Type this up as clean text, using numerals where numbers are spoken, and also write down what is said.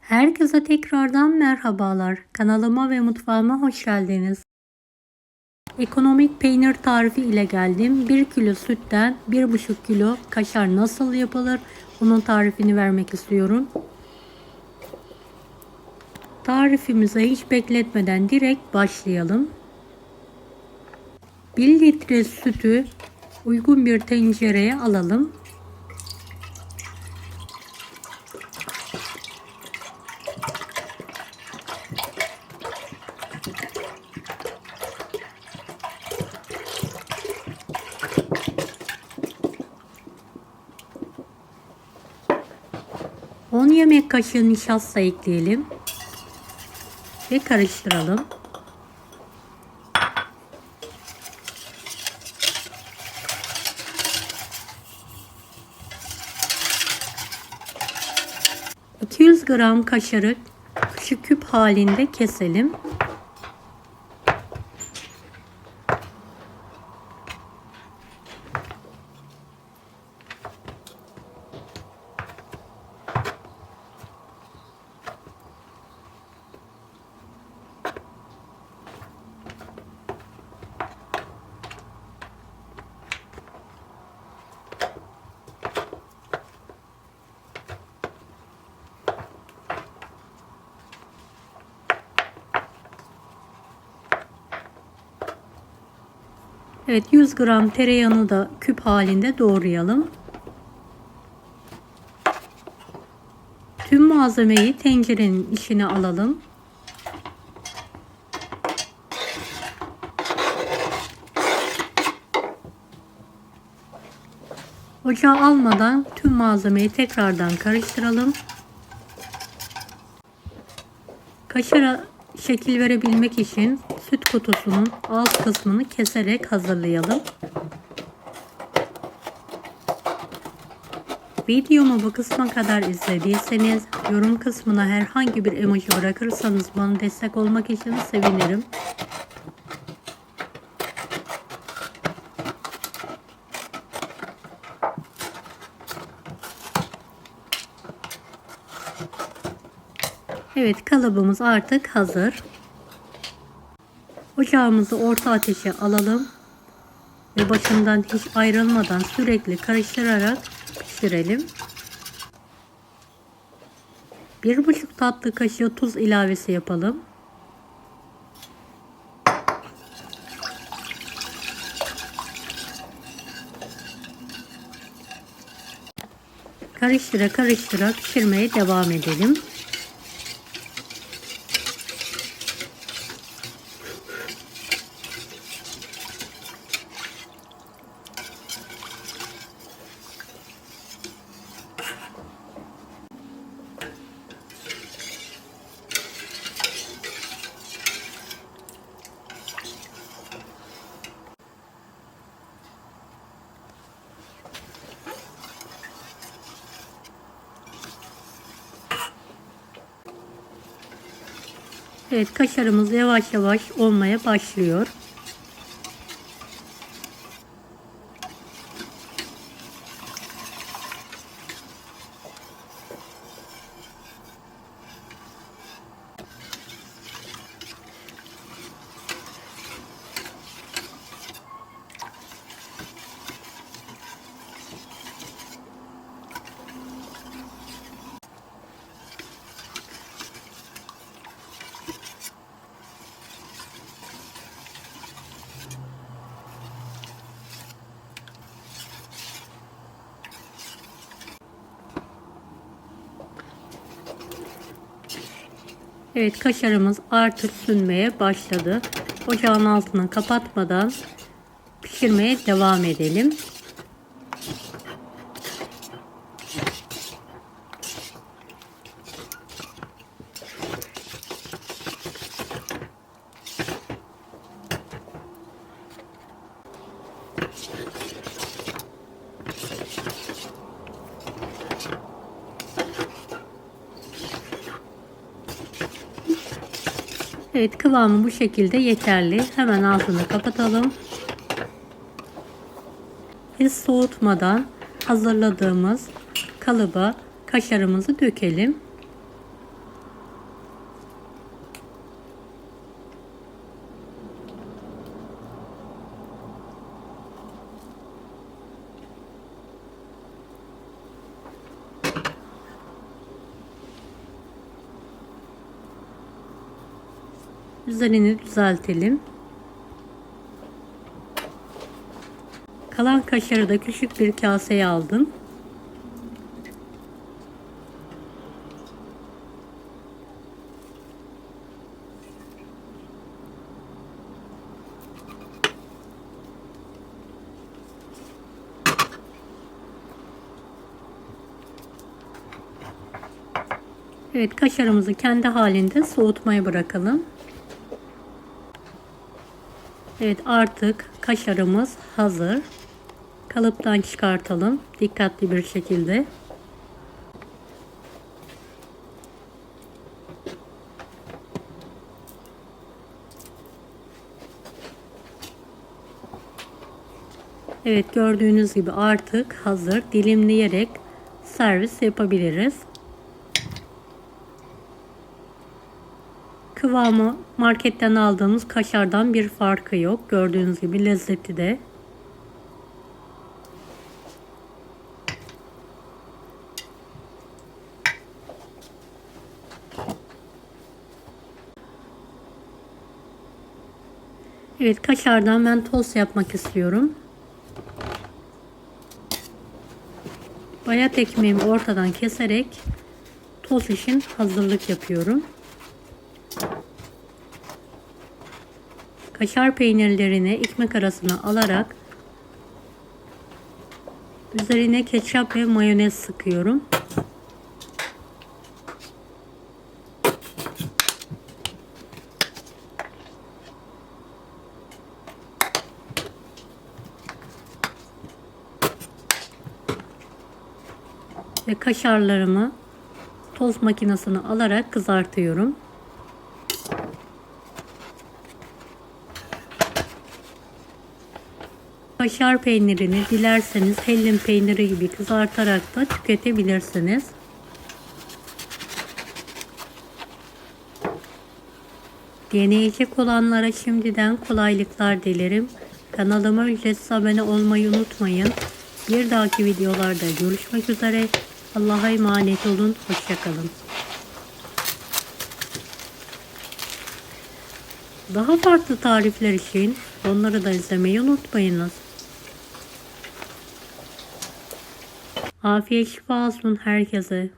Herkese tekrardan merhabalar. Kanalıma ve mutfağıma hoş geldiniz. Ekonomik peynir tarifi ile geldim. 1 kilo sütten 1,5 kilo kaşar nasıl yapılır? Bunun tarifini vermek istiyorum. Tarifimize hiç bekletmeden direkt başlayalım. 1 litre sütü uygun bir tencereye alalım. On yemek kaşığı nişasta ekleyelim ve karıştıralım. ...200 gram kaşarı küçük küp halinde keselim. Evet, 100 gram tereyağını da küp halinde doğrayalım. Tüm malzemeyi tencerenin içine alalım. Ocağa almadan tüm malzemeyi tekrardan karıştıralım. Kaşara şekil verebilmek için süt kutusunun alt kısmını keserek hazırlayalım. Videomu bu kısma kadar izlediyseniz yorum kısmına herhangi bir emoji bırakırsanız bana destek olmak için sevinirim. Evet, kalıbımız artık hazır. Ocağımızı orta ateşe alalım ve başından hiç ayrılmadan sürekli karıştırarak pişirelim. 1,5 tatlı kaşığı tuz ilavesi yapalım. Karıştıra karıştıra pişirmeye devam edelim. Evet, kaşarımız yavaş yavaş olmaya başlıyor. Evet, kaşarımız artık sünmeye başladı. Ocağın altını kapatmadan pişirmeye devam edelim. Evet, kıvamı bu şekilde yeterli. Hemen altını kapatalım. Hiç soğutmadan hazırladığımız kalıba kaşarımızı dökelim. Üzerini düzeltelim. Kalan kaşarı da küçük bir kaseye aldım. Evet, kaşarımızı kendi halinde soğutmaya bırakalım. Evet, artık kaşarımız hazır. Kalıptan çıkartalım dikkatli bir şekilde. Evet, gördüğünüz gibi artık hazır. Dilimleyerek servis yapabiliriz. Kıvamı marketten aldığımız kaşardan bir farkı yok. Gördüğünüz gibi lezzeti de. Evet, kaşardan ben tost yapmak istiyorum. Bayat ekmeğimi ortadan keserek tost için hazırlık yapıyorum. Kaşar peynirlerini ekmek arasına alarak üzerine ketçap ve mayonez sıkıyorum. Ve kaşarlarımı tost makinesine alarak kızartıyorum. Kaşar peynirini dilerseniz hellim peyniri gibi kızartarak da tüketebilirsiniz. Deneyecek olanlara şimdiden kolaylıklar dilerim. Kanalıma ücretsiz abone olmayı unutmayın. Bir dahaki videolarda görüşmek üzere. Allah'a emanet olun. Hoşça kalın. Daha farklı tarifler için onları da izlemeyi unutmayınız. Afiyet şifa olsun herkese.